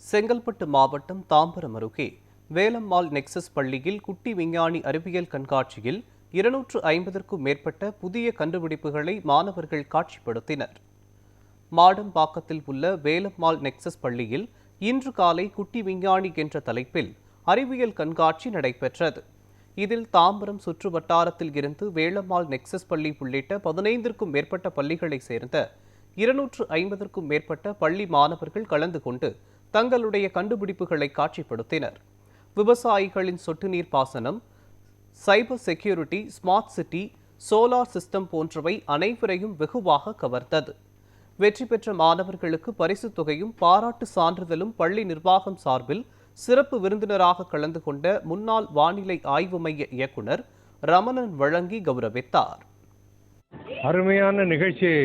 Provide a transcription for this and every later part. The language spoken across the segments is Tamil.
செங்கல்பட்டு மாவட்டம் தாம்பரம் அருகே வேலம்மாள் நெக்சஸ் பள்ளியில் குட்டி விஞ்ஞானி அறிவியல் கண்காட்சியில் 250க்கும் மேற்பட்ட புதிய கண்டுபிடிப்புகளை மாணவர்கள் காட்சிப்படுத்தினர். மாடம்பாக்கத்தில் உள்ள வேலம்மாள் நெக்சஸ் பள்ளியில் இன்று காலை குட்டி விஞ்ஞானி என்ற தலைப்பில் அறிவியல் கண்காட்சி நடைபெற்றது. இதில் தாம்பரம் சுற்று வட்டாரத்தில் இருந்து வேலம்மாள் நெக்சஸ் பள்ளி உள்ளிட்ட 15க்கும் மேற்பட்ட பள்ளிகளைச் சேர்ந்த 250க்கும் மேற்பட்ட பள்ளி மாணவர்கள் கலந்து கொண்டு தங்களுடைய கண்டுபிடிப்புகளை காட்சிப்படுத்தினர். விவசாயிகளின் சொட்டு நீர் பாசனம், cyber security, smart city, solar system போன்றவை அனைவரையும் வெகுவாக கவர்ந்தது. வெற்றி பெற்ற மாணவர்களுக்கு பரிசுத் தொகையும் பாராட்டு சான்றிதழும் பள்ளி நிர்வாகம் சார்பில் சிறப்பு விருந்தினராக கலந்து கொண்ட முன்னாள் வானிலை ஆய்வு மைய இயக்குனர் ரமணன் வழங்கி கௌரவித்தார். அருமையான நிகழ்ச்சியை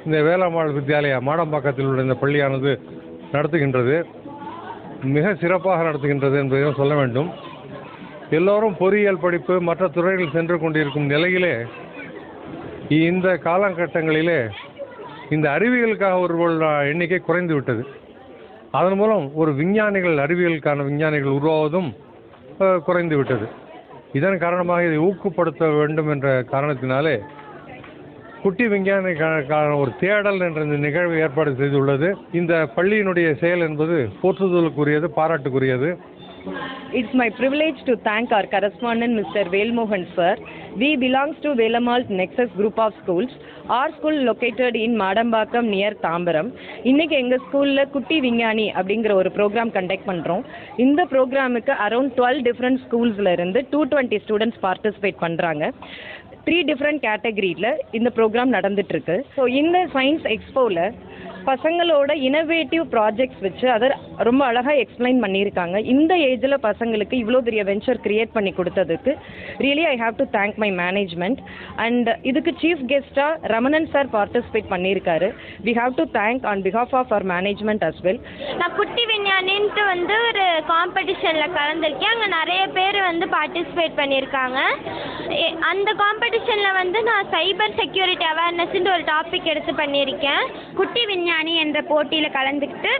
இந்த வேலம்மாள் வித்யாலயா மாடம்பாக்கத்தில் உள்ள இந்த பள்ளியானது நடத்துகின்றது. மிக சிறப்பாக நடத்துகின்றது என்பதையும் சொல்ல வேண்டும். எல்லோரும் பொறியியல் படிப்பு மற்ற துறைகள் சென்று கொண்டிருக்கும் நிலையிலே இந்த காலகட்டங்களிலே இந்த அறிவியலுக்காக ஒரு எண்ணிக்கை குறைந்து விட்டது. அதன் மூலம் ஒரு அறிவியலுக்கான விஞ்ஞானிகள் உருவாவதும் குறைந்து விட்டது. இதன் காரணமாக இதை ஊக்கப்படுத்த வேண்டும் என்ற காரணத்தினாலே குட்டி விஞ்ஞானிக்கான ஒரு தேடல் என்ற இந்த நிகழ்வு ஏற்பாடு செய்துள்ளது. இந்த பள்ளியினுடைய செயல் என்பது போற்றுதலுக்குரியது, பாராட்டுக்குரியது. It's my privilege to thank our correspondent Mr. Velmohan sir. We belongs to Velammal Nexus group of schools. Our school located in Madambakam near Tambaram. இன்னைக்கு எங்க ஸ்கூல்ல குட்டி விஞ்ஞானி அப்படிங்கிற ஒரு ப்ரோக்ராம் கண்டக்ட் பண்றோம். இந்த ப்ரோக்ராமுக்கு அரௌண்ட் 12 டிஃப்ரெண்ட் ஸ்கூல்ஸ்ல இருந்து 220 ஸ்டூடெண்ட்ஸ் பார்ட்டிசிபேட் பண்றாங்க. 3 டிஃப்ரெண்ட் கேட்டகரியில் இந்த ப்ரோக்ராம் நடந்துட்டு இருக்கு. ஸோ இந்த சயின்ஸ் எக்ஸ்போவில் பசங்களோட இனோவேட்டிவ் ப்ராஜெக்ட்ஸ் வச்சு அதை ரொம்ப அழகாக எக்ஸ்பிளைன் பண்ணியிருக்காங்க. இந்த ஏஜில் பசங்களுக்கு இவ்வளோ பெரிய வெஞ்சர் கிரியேட் பண்ணி கொடுத்ததுக்கு really I have to thank my management. And இதுக்கு சீஃப் கெஸ்ட்டாக ரமணன் சார் பார்ட்டிசிபேட் பண்ணியிருக்காரு. We have to thank on behalf of our management as well. நான் குட்டி விஞ்ஞானின்ட்டு ஒரு காம்படிஷனில் கலந்துருக்கேன். அங்கே நிறைய பேர் பார்ட்டிசிபேட் பண்ணியிருக்காங்க. அந்த காம்படிஷனில் நான் சைபர் செக்யூரிட்டி அவேர்னஸ்ன்ற ஒரு டாபிக் எடுத்து பண்ணியிருக்கேன். குட்டி விஞ்ஞானி என்ற போட்டியில் கலந்துக்கிட்டு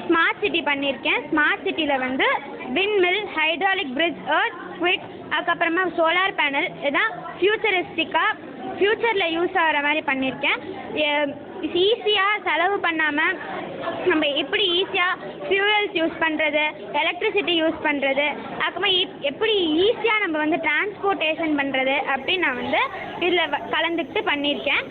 ஸ்மார்ட் சிட்டி பண்ணியிருக்கேன். ஸ்மார்ட் சிட்டியில் windmill, hydraulic bridge, earthquake, அதுக்கப்புறமா சோலார் பேனல், இதான் ஃபியூச்சரிஸ்டிக்காக ஃப்யூச்சரில் யூஸ் ஆகிற மாதிரி பண்ணியிருக்கேன். ஈஸியாக செலவு பண்ணாமல் நம்ம எப்படி ஈஸியாக ஃபியூவல்ஸ் யூஸ் பண்ணுறது, எலக்ட்ரிசிட்டி யூஸ் பண்ணுறது, அதுக்கப்புறமா எப்படி ஈஸியாக நம்ம டிரான்ஸ்போர்ட்டேஷன் பண்ணுறது அப்படின்னு நான் இதில் கலந்துக்கிட்டு பண்ணியிருக்கேன்.